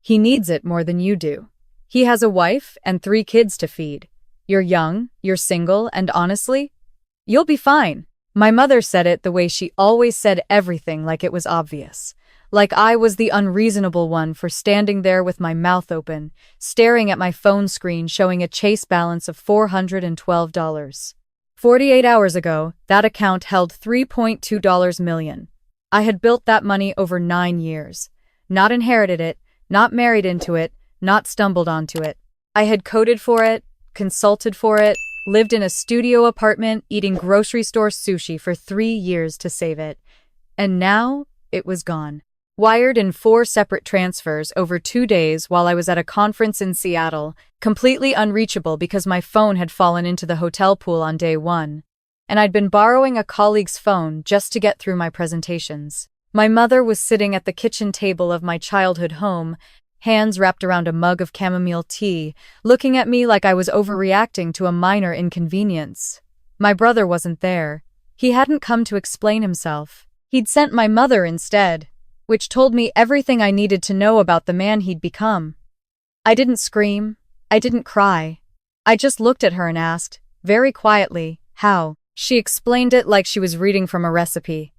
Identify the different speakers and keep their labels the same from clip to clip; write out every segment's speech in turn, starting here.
Speaker 1: He needs it more than you do. He has a wife and 3 kids to feed. You're young, you're single, and honestly, you'll be fine. My mother said it the way she always said everything, like it was obvious. Like I was the unreasonable one for standing there with my mouth open, staring at my phone screen showing a Chase balance of $412. 48 hours ago, that account held $3.2 million. I had built that money over 9 years. Not inherited it, not married into it, not stumbled onto it. I had coded for it, consulted for it, lived in a studio apartment eating grocery store sushi for 3 years to save it. And now, it was gone. Wired in 4 separate transfers over 2 days while I was at a conference in Seattle, completely unreachable because my phone had fallen into the hotel pool on day 1. And I'd been borrowing a colleague's phone just to get through my presentations. My mother was sitting at the kitchen table of my childhood home, hands wrapped around a mug of chamomile tea, looking at me like I was overreacting to a minor inconvenience. My brother wasn't there. He hadn't come to explain himself. He'd sent my mother instead, which told me everything I needed to know about the man he'd become. I didn't scream. I didn't cry. I just looked at her and asked, very quietly, how. She explained it like she was reading from a recipe.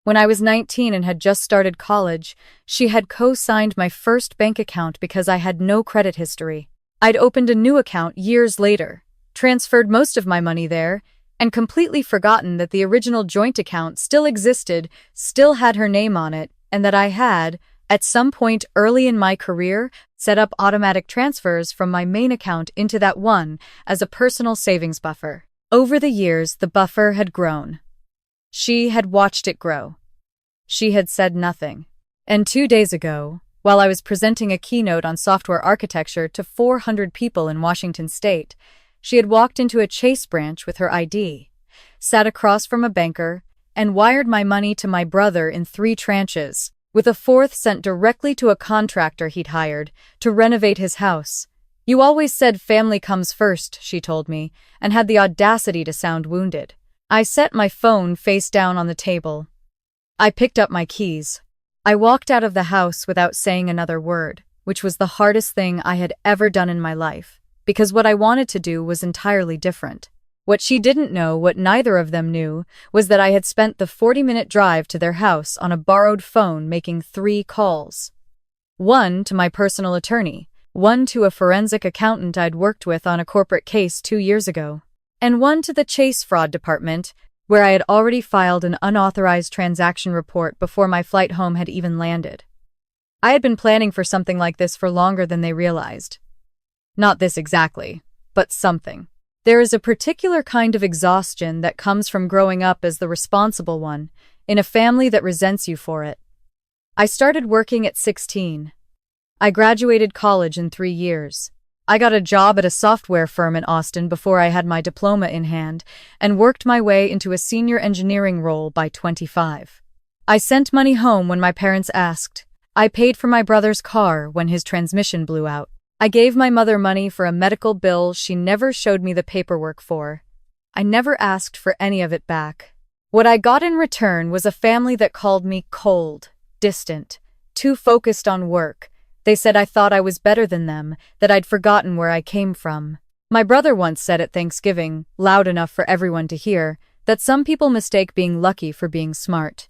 Speaker 1: When I was 19 and had just started college, she had co-signed my first bank account because I had no credit history. I'd opened a new account years later, transferred most of my money there, and completely forgotten that the original joint account still existed, still had her name on it, and that I had, at some point early in my career, set up automatic transfers from my main account into that one as a personal savings buffer. Over the years, the buffer had grown. She had watched it grow. She had said nothing. And 2 days ago, while I was presenting a keynote on software architecture to 400 people in Washington state, she had walked into a Chase branch with her ID, sat across from a banker, and wired my money to my brother in 3 tranches, with a 4th sent directly to a contractor he'd hired to renovate his house. You always said family comes first, she told me, and had the audacity to sound wounded. I set my phone face down on the table. I picked up my keys. I walked out of the house without saying another word, which was the hardest thing I had ever done in my life, because what I wanted to do was entirely different. What she didn't know, what neither of them knew, was that I had spent the 40-minute drive to their house on a borrowed phone making 3 calls. 1 to my personal attorney, 1 to a forensic accountant I'd worked with on a corporate case 2 years ago, and 1 to the Chase fraud department, where I had already filed an unauthorized transaction report before my flight home had even landed. I had been planning for something like this for longer than they realized. Not this exactly, but something. There is a particular kind of exhaustion that comes from growing up as the responsible one, in a family that resents you for it. I started working at 16. I graduated college in 3 years. I got a job at a software firm in Austin before I had my diploma in hand, and worked my way into a senior engineering role by 25. I sent money home when my parents asked. I paid for my brother's car when his transmission blew out. I gave my mother money for a medical bill she never showed me the paperwork for. I never asked for any of it back. What I got in return was a family that called me cold, distant, too focused on work. They said I thought I was better than them, that I'd forgotten where I came from. My brother once said at Thanksgiving, loud enough for everyone to hear, that some people mistake being lucky for being smart.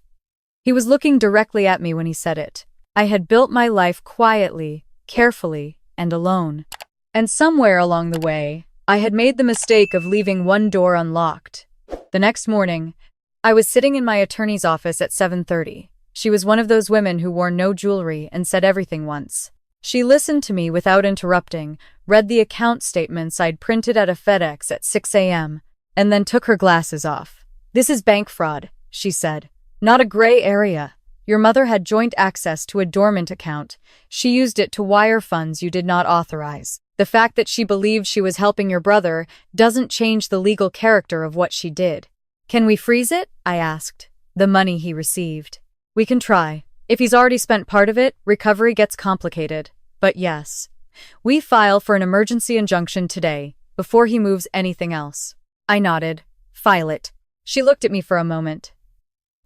Speaker 1: He was looking directly at me when he said it. I had built my life quietly, carefully, and alone. And somewhere along the way, I had made the mistake of leaving one door unlocked. The next morning, I was sitting in my attorney's office at 7:30. She was one of those women who wore no jewelry and said everything once. She listened to me without interrupting, read the account statements I'd printed at a FedEx at 6 a.m., and then took her glasses off. "This is bank fraud," she said. "Not a gray area. Your mother had joint access to a dormant account. She used it to wire funds you did not authorize. The fact that she believed she was helping your brother doesn't change the legal character of what she did." "Can we freeze it?" I asked. "The money he received." "We can try. If he's already spent part of it, recovery gets complicated. But yes. We file for an emergency injunction today, before he moves anything else." I nodded. "File it." She looked at me for a moment.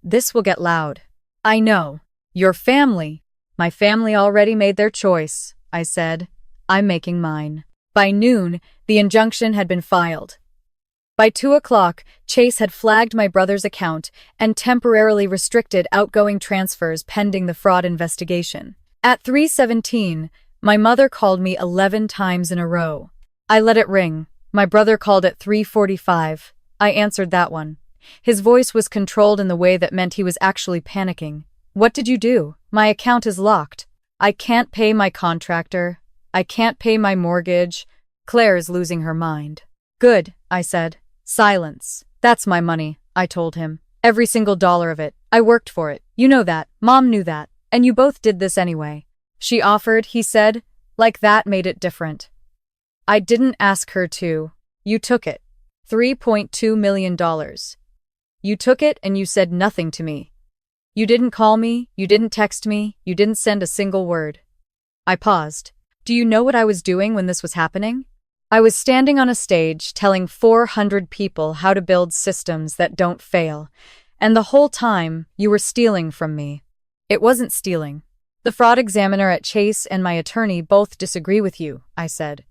Speaker 1: "This will get loud." "I know. Your family." My family already made their choice, I said. I'm making mine. By noon, the injunction had been filed. By 2 o'clock, Chase had flagged my brother's account and temporarily restricted outgoing transfers pending the fraud investigation. At 3:17, my mother called me 11 times in a row. I let it ring. My brother called at 3:45. I answered that one. His voice was controlled in the way that meant he was actually panicking. What did you do? My account is locked. I can't pay my contractor. I can't pay my mortgage. Claire is losing her mind. Good, I said. Silence. That's my money, I told him. Every single dollar of it. I worked for it. You know that. Mom knew that. And you both did this anyway. She offered, he said. Like that made it different. I didn't ask her to. You took it. $3.2 million. You took it and you said nothing to me. You didn't call me, you didn't text me, you didn't send a single word. I paused. Do you know what I was doing when this was happening? I was standing on a stage telling 400 people how to build systems that don't fail, and the whole time you were stealing from me. It wasn't stealing. The fraud examiner at Chase and my attorney both disagree with you, I said.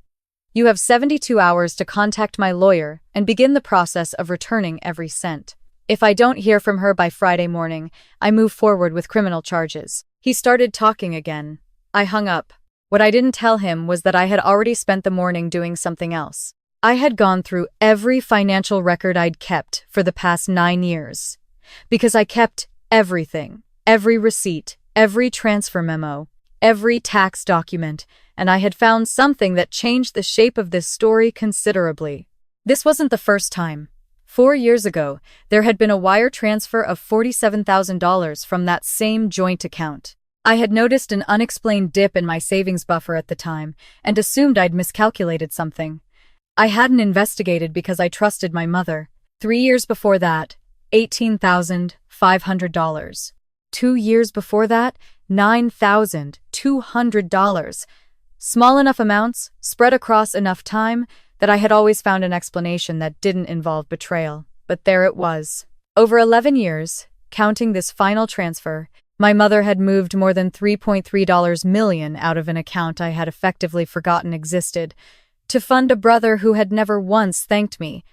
Speaker 1: You have 72 hours to contact my lawyer and begin the process of returning every cent. If I don't hear from her by Friday morning, I move forward with criminal charges. He started talking again. I hung up. What I didn't tell him was that I had already spent the morning doing something else. I had gone through every financial record I'd kept for the past 9 years. Because I kept everything, every receipt, every transfer memo, every tax document, and I had found something that changed the shape of this story considerably. This wasn't the first time. 4 years ago, there had been a wire transfer of $47,000 from that same joint account. I had noticed an unexplained dip in my savings buffer at the time and assumed I'd miscalculated something. I hadn't investigated because I trusted my mother. 3 years before that, $18,500. 2 years before that, $9,200. Small enough amounts, spread across enough time, that I had always found an explanation that didn't involve betrayal. But there it was. Over 11 years, counting this final transfer, my mother had moved more than $3.3 million out of an account I had effectively forgotten existed to fund a brother who had never once thanked me,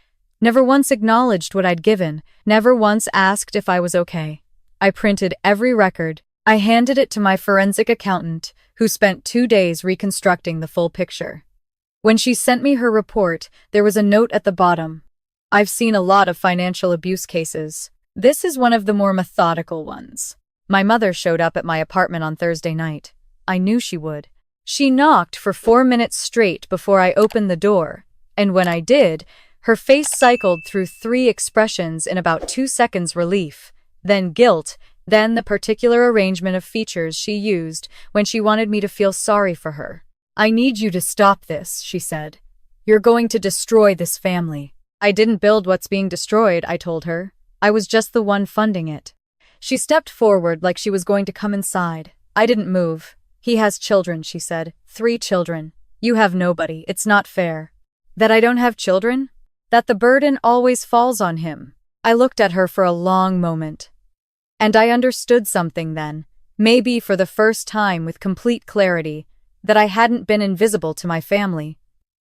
Speaker 1: never once acknowledged what I'd given, never once asked if I was okay. I printed every record. I handed it to my forensic accountant, who spent 2 days reconstructing the full picture. When she sent me her report, there was a note at the bottom. I've seen a lot of financial abuse cases. This is one of the more methodical ones. My mother showed up at my apartment on Thursday night. I knew she would. She knocked for 4 minutes straight before I opened the door, and when I did, her face cycled through 3 expressions in about 2 seconds: relief, then guilt, then the particular arrangement of features she used when she wanted me to feel sorry for her. I need you to stop this, she said. You're going to destroy this family. I didn't build what's being destroyed, I told her. I was just the one funding it. She stepped forward like she was going to come inside. I didn't move. He has children, she said. 3 children. You have nobody. It's not fair. That I don't have children? That the burden always falls on him. I looked at her for a long moment. And I understood something then, maybe for the first time with complete clarity, that I hadn't been invisible to my family.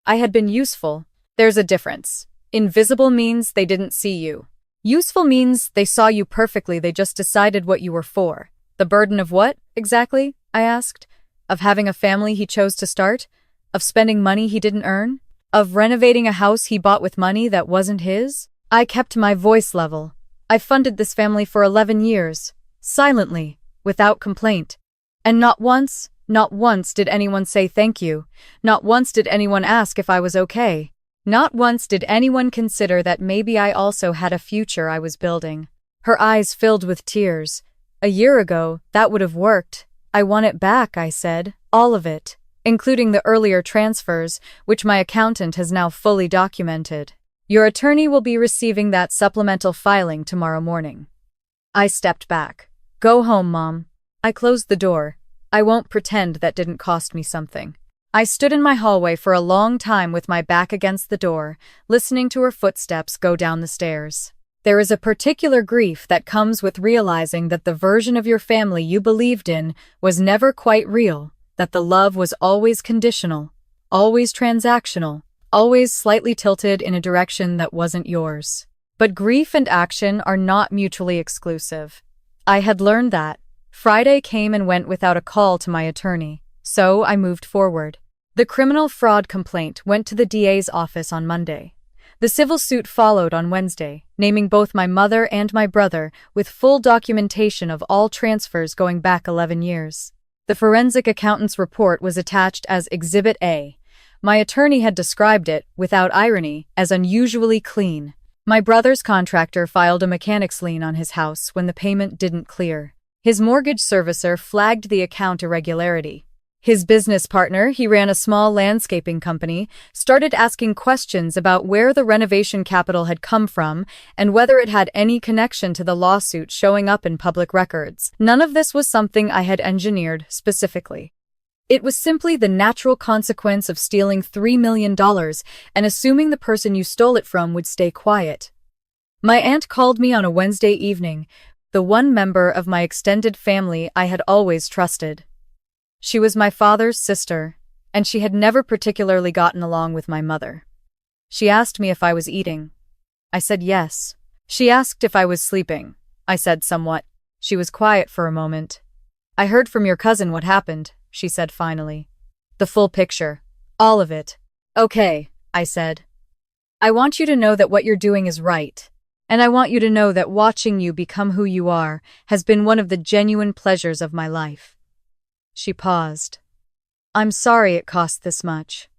Speaker 1: I had been useful. There's a difference. Invisible means they didn't see you. Useful means they saw you perfectly, they just decided what you were for. The burden of what, exactly? I asked. Of having a family he chose to start? Of spending money he didn't earn? Of renovating a house he bought with money that wasn't his? I kept my voice level. I funded this family for 11 years, silently, without complaint. And not once did anyone say thank you. Not once did anyone ask if I was okay. Not once did anyone consider that maybe I also had a future I was building. Her eyes filled with tears. A year ago, that would have worked. I want it back, I said. All of it, including the earlier transfers, which my accountant has now fully documented. Your attorney will be receiving that supplemental filing tomorrow morning. I stepped back. Go home, Mom. I closed the door. I won't pretend that didn't cost me something. I stood in my hallway for a long time with my back against the door, listening to her footsteps go down the stairs. There is a particular grief that comes with realizing that the version of your family you believed in was never quite real, that the love was always conditional, always transactional, always slightly tilted in a direction that wasn't yours. But grief and action are not mutually exclusive. I had learned that. Friday came and went without a call to my attorney, so I moved forward. The criminal fraud complaint went to the DA's office on Monday. The civil suit followed on Wednesday, naming both my mother and my brother with full documentation of all transfers going back 11 years. The forensic accountant's report was attached as Exhibit A. My attorney had described it, without irony, as unusually clean. My brother's contractor filed a mechanic's lien on his house when the payment didn't clear. His mortgage servicer flagged the account irregularity. His business partner, he ran a small landscaping company, started asking questions about where the renovation capital had come from and whether it had any connection to the lawsuit showing up in public records. None of this was something I had engineered specifically. It was simply the natural consequence of stealing $3 million and assuming the person you stole it from would stay quiet. My aunt called me on a Wednesday evening, the one member of my extended family I had always trusted. She was my father's sister, and she had never particularly gotten along with my mother. She asked me if I was eating. I said yes. She asked if I was sleeping. I said somewhat. She was quiet for a moment. I heard from your cousin what happened, she said finally. The full picture. All of it. Okay, I said. I want you to know that what you're doing is right. And I want you to know that watching you become who you are has been one of the genuine pleasures of my life. She paused. I'm sorry it cost this much.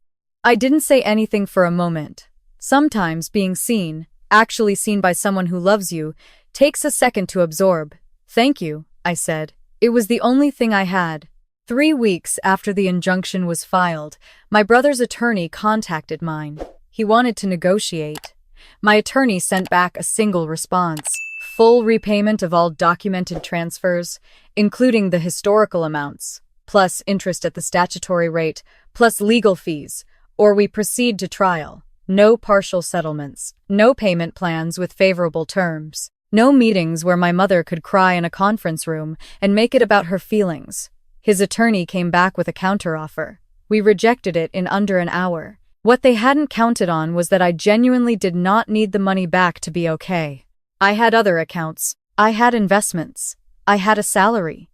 Speaker 1: I didn't say anything for a moment. Sometimes being seen, actually seen by someone who loves you, takes a second to absorb. Thank you, I said. It was the only thing I had. 3 weeks after the injunction was filed, my brother's attorney contacted mine. He wanted to negotiate. My attorney sent back a single response. Full repayment of all documented transfers, including the historical amounts, plus interest at the statutory rate, plus legal fees, or we proceed to trial. No partial settlements, no payment plans with favorable terms, no meetings where my mother could cry in a conference room and make it about her feelings. His attorney came back with a counteroffer. We rejected it in under an hour. What they hadn't counted on was that I genuinely did not need the money back to be okay. I had other accounts. I had investments. I had a salary.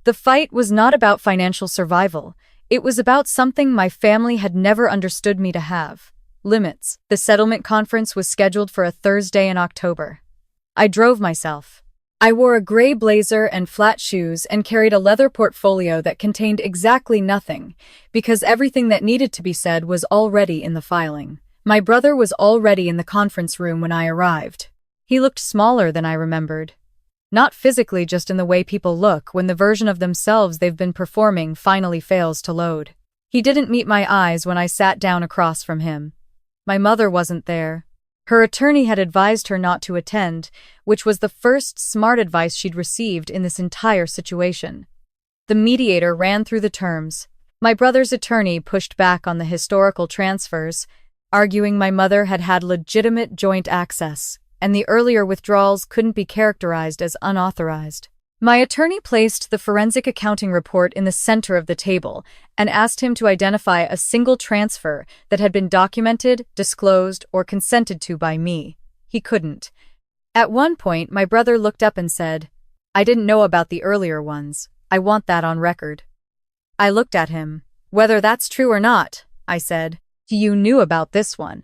Speaker 1: The fight was not about financial survival. It was about something my family had never understood me to have. Limits. The settlement conference was scheduled for a Thursday in October. I drove myself. I wore a gray blazer and flat shoes and carried a leather portfolio that contained exactly nothing, because everything that needed to be said was already in the filing. My brother was already in the conference room when I arrived. He looked smaller than I remembered. Not physically, just in the way people look when the version of themselves they've been performing finally fails to load. He didn't meet my eyes when I sat down across from him. My mother wasn't there. Her attorney had advised her not to attend, which was the first smart advice she'd received in this entire situation. The mediator ran through the terms. My brother's attorney pushed back on the historical transfers, arguing my mother had had legitimate joint access, and the earlier withdrawals couldn't be characterized as unauthorized. My attorney placed the forensic accounting report in the center of the table and asked him to identify a single transfer that had been documented, disclosed, or consented to by me. He couldn't. At one point, my brother looked up and said, "I didn't know about the earlier ones. I want that on record." I looked at him. "Whether that's true or not," I said, "you knew about this one.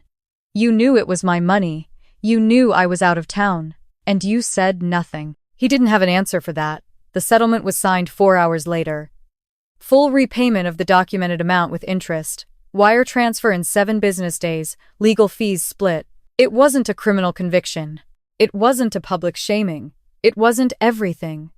Speaker 1: You knew it was my money. You knew I was out of town. And you said nothing." He didn't have an answer for that. The settlement was signed 4 hours later. Full repayment of the documented amount with interest. Wire transfer in 7 business days. Legal fees split. It wasn't a criminal conviction. It wasn't a public shaming. It wasn't everything.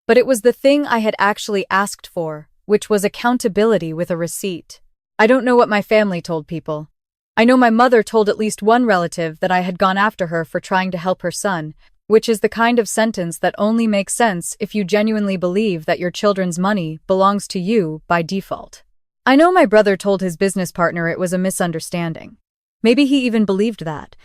Speaker 1: But it was the thing I had actually asked for, which was accountability with a receipt. I don't know what my family told people. I know my mother told at least one relative that I had gone after her for trying to help her son, which is the kind of sentence that only makes sense if you genuinely believe that your children's money belongs to you by default. I know my brother told his business partner it was a misunderstanding. Maybe he even believed that.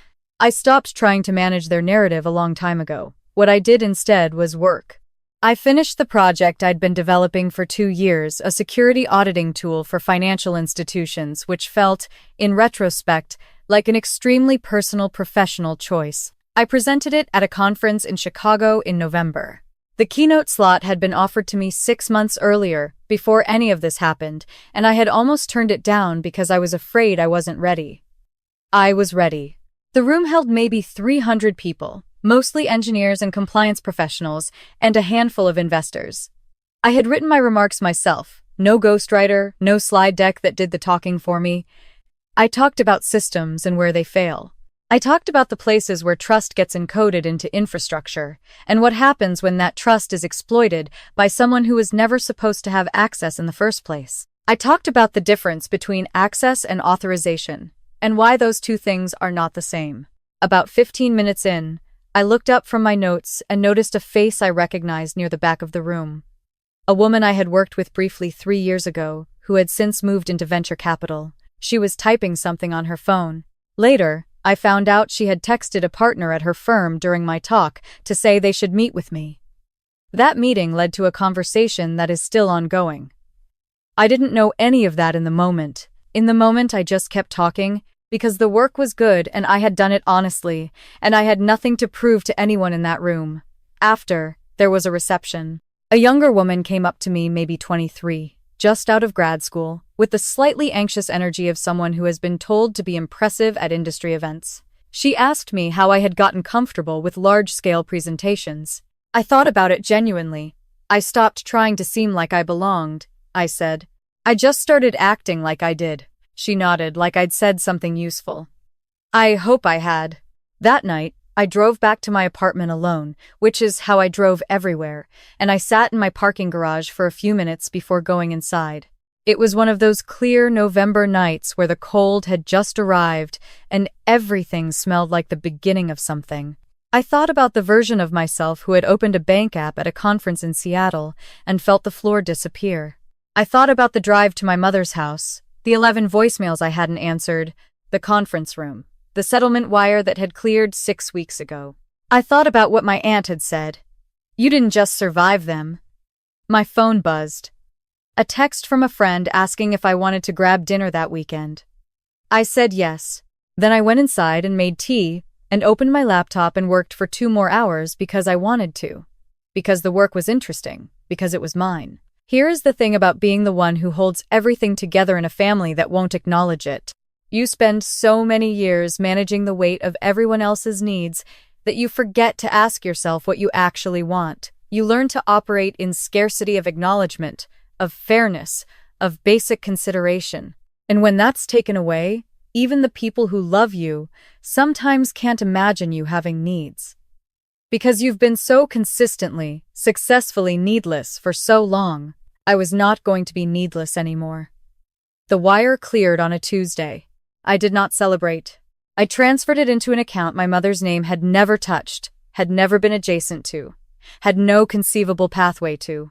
Speaker 1: I stopped trying to manage their narrative a long time ago. What I did instead was work. I finished the project I'd been developing for 2 years, a security auditing tool for financial institutions, which felt, in retrospect, like an extremely personal professional choice. I presented it at a conference in Chicago in November. The keynote slot had been offered to me 6 months earlier, before any of this happened, and I had almost turned it down because I was afraid I wasn't ready. I was ready. The room held maybe 300 people, mostly engineers and compliance professionals, and a handful of investors. I had written my remarks myself, no ghostwriter, no slide deck that did the talking for me. I talked about systems and where they fail. I talked about the places where trust gets encoded into infrastructure, and what happens when that trust is exploited by someone who was never supposed to have access in the first place. I talked about the difference between access and authorization, and why those two things are not the same. About 15 minutes in, I looked up from my notes and noticed a face I recognized near the back of the room. A woman I had worked with briefly 3 years ago, who had since moved into venture capital. She was typing something on her phone. Later, I found out she had texted a partner at her firm during my talk to say they should meet with me. That meeting led to a conversation that is still ongoing. I didn't know any of that in the moment. In the moment, I just kept talking, because the work was good and I had done it honestly, and I had nothing to prove to anyone in that room. After, there was a reception. A younger woman came up to me, maybe 23, just out of grad school, with the slightly anxious energy of someone who has been told to be impressive at industry events. She asked me how I had gotten comfortable with large-scale presentations. I thought about it genuinely. I stopped trying to seem like I belonged, I said. I just started acting like I did. She nodded, like I'd said something useful. I hope I had. That night, I drove back to my apartment alone, which is how I drove everywhere, and I sat in my parking garage for a few minutes before going inside. It was one of those clear November nights where the cold had just arrived and everything smelled like the beginning of something. I thought about the version of myself who had opened a bank app at a conference in Seattle and felt the floor disappear. I thought about the drive to my mother's house, the 11 voicemails I hadn't answered, the conference room, the settlement wire that had cleared 6 weeks ago. I thought about what my aunt had said. You didn't just survive them. My phone buzzed. A text from a friend asking if I wanted to grab dinner that weekend. I said yes. Then I went inside and made tea and opened my laptop and worked for 2 more hours because I wanted to. Because the work was interesting. Because it was mine. Here is the thing about being the one who holds everything together in a family that won't acknowledge it. You spend so many years managing the weight of everyone else's needs that you forget to ask yourself what you actually want. You learn to operate in scarcity of acknowledgement, of fairness, of basic consideration. And when that's taken away, even the people who love you sometimes can't imagine you having needs. Because you've been so consistently, successfully needless for so long, I was not going to be needless anymore. The wire cleared on a Tuesday. I did not celebrate. I transferred it into an account my mother's name had never touched, had never been adjacent to, had no conceivable pathway to.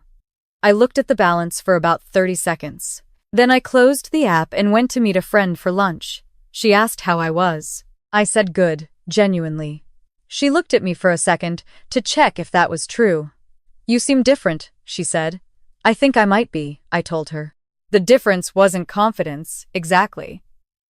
Speaker 1: I looked at the balance for about 30 seconds. Then I closed the app and went to meet a friend for lunch. She asked how I was. I said good, genuinely. She looked at me for a second to check if that was true. You seem different, she said. I think I might be, I told her. The difference wasn't confidence, exactly.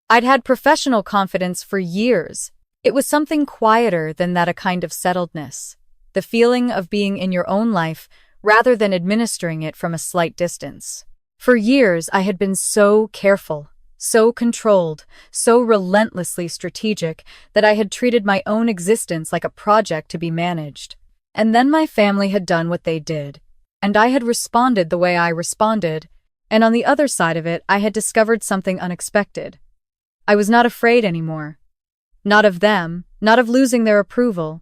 Speaker 1: I'd had professional confidence for years. It was something quieter than that, a kind of settledness. The feeling of being in your own life rather than administering it from a slight distance. For years, I had been so careful, so controlled, so relentlessly strategic that I had treated my own existence like a project to be managed. And then my family had done what they did, and I had responded the way I responded, and on the other side of it, I had discovered something unexpected. I was not afraid anymore. Not of them, not of losing their approval,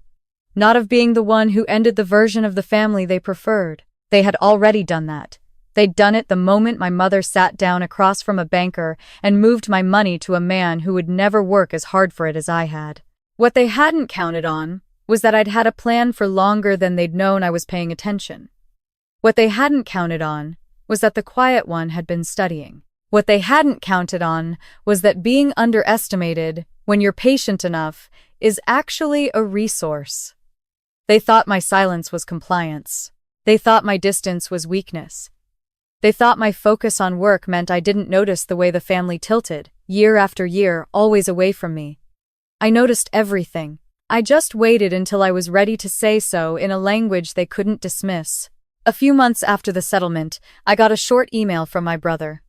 Speaker 1: not of being the one who ended the version of the family they preferred. They had already done that. They'd done it the moment my mother sat down across from a banker and moved my money to a man who would never work as hard for it as I had. What they hadn't counted on was that I'd had a plan for longer than they'd known I was paying attention. What they hadn't counted on was that the quiet one had been studying. What they hadn't counted on was that being underestimated, when you're patient enough, is actually a resource. They thought my silence was compliance. They thought my distance was weakness. They thought my focus on work meant I didn't notice the way the family tilted, year after year, always away from me. I noticed everything. I just waited until I was ready to say so in a language they couldn't dismiss. A few months after the settlement, I got a short email from my brother.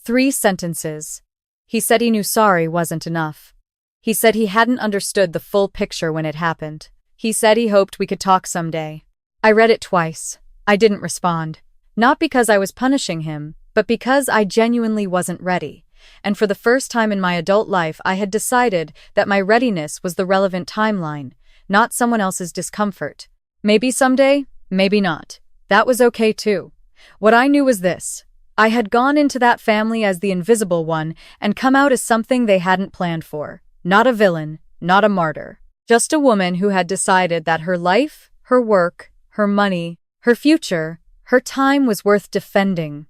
Speaker 1: 3 sentences. He said he knew sorry wasn't enough. He said he hadn't understood the full picture when it happened. He said he hoped we could talk someday. I read it twice. I didn't respond. Not because I was punishing him, but because I genuinely wasn't ready. And for the first time in my adult life, I had decided that my readiness was the relevant timeline, not someone else's discomfort. Maybe someday, maybe not. That was okay too. What I knew was this. I had gone into that family as the invisible one and come out as something they hadn't planned for. Not a villain, not a martyr. Just a woman who had decided that her life, her work, her money, her future, her time was worth defending.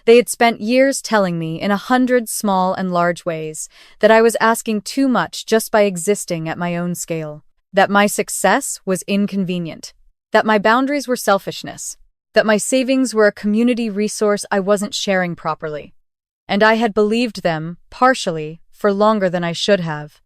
Speaker 1: They had spent years telling me in 100 small and large ways that I was asking too much just by existing at my own scale, that my success was inconvenient, that my boundaries were selfishness, that my savings were a community resource I wasn't sharing properly. And I had believed them, partially, for longer than I should have.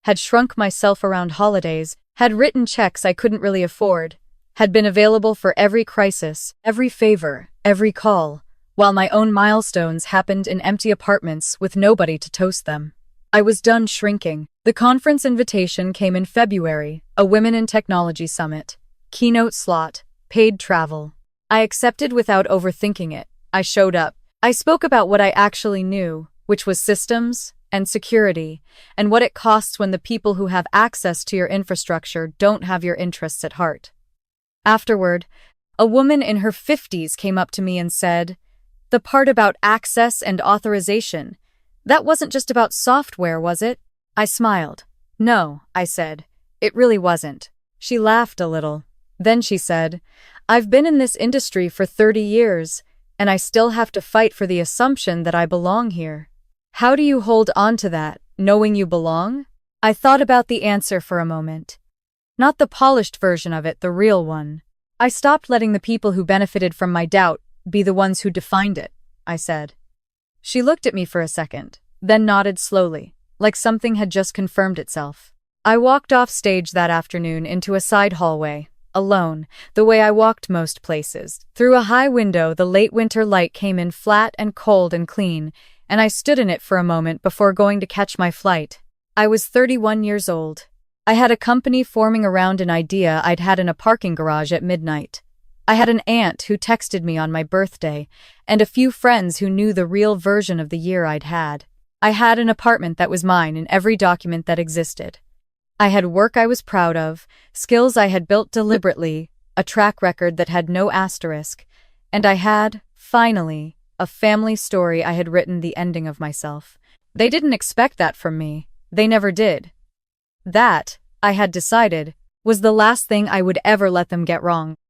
Speaker 1: Had shrunk myself around holidays, had written checks I couldn't really afford, had been available for every crisis, every favor, every call, while my own milestones happened in empty apartments with nobody to toast them. I was done shrinking. The conference invitation came in February, a Women in Technology Summit. Keynote slot, paid travel. I accepted without overthinking it. I showed up. I spoke about what I actually knew, which was systems and security, and what it costs when the people who have access to your infrastructure don't have your interests at heart. Afterward, a woman in her 50s came up to me and said, "The part about access and authorization, that wasn't just about software, was it?" I smiled. "No," I said, "it really wasn't." She laughed a little. Then she said, "I've been in this industry for 30 years, and I still have to fight for the assumption that I belong here. How do you hold on to that, knowing you belong?" I thought about the answer for a moment. Not the polished version of it, the real one. I stopped letting the people who benefited from my doubt be the ones who defined it, I said. She looked at me for a second, then nodded slowly, like something had just confirmed itself. I walked off stage that afternoon into a side hallway, alone, the way I walked most places. Through a high window, the late winter light came in flat and cold and clean, and I stood in it for a moment before going to catch my flight. I was 31 years old. I had a company forming around an idea I'd had in a parking garage at midnight. I had an aunt who texted me on my birthday, and a few friends who knew the real version of the year I'd had. I had an apartment that was mine in every document that existed. I had work I was proud of, skills I had built deliberately, a track record that had no asterisk, and I had, finally, a family story I had written the ending of myself. They didn't expect that from me. They never did. That, I had decided, was the last thing I would ever let them get wrong.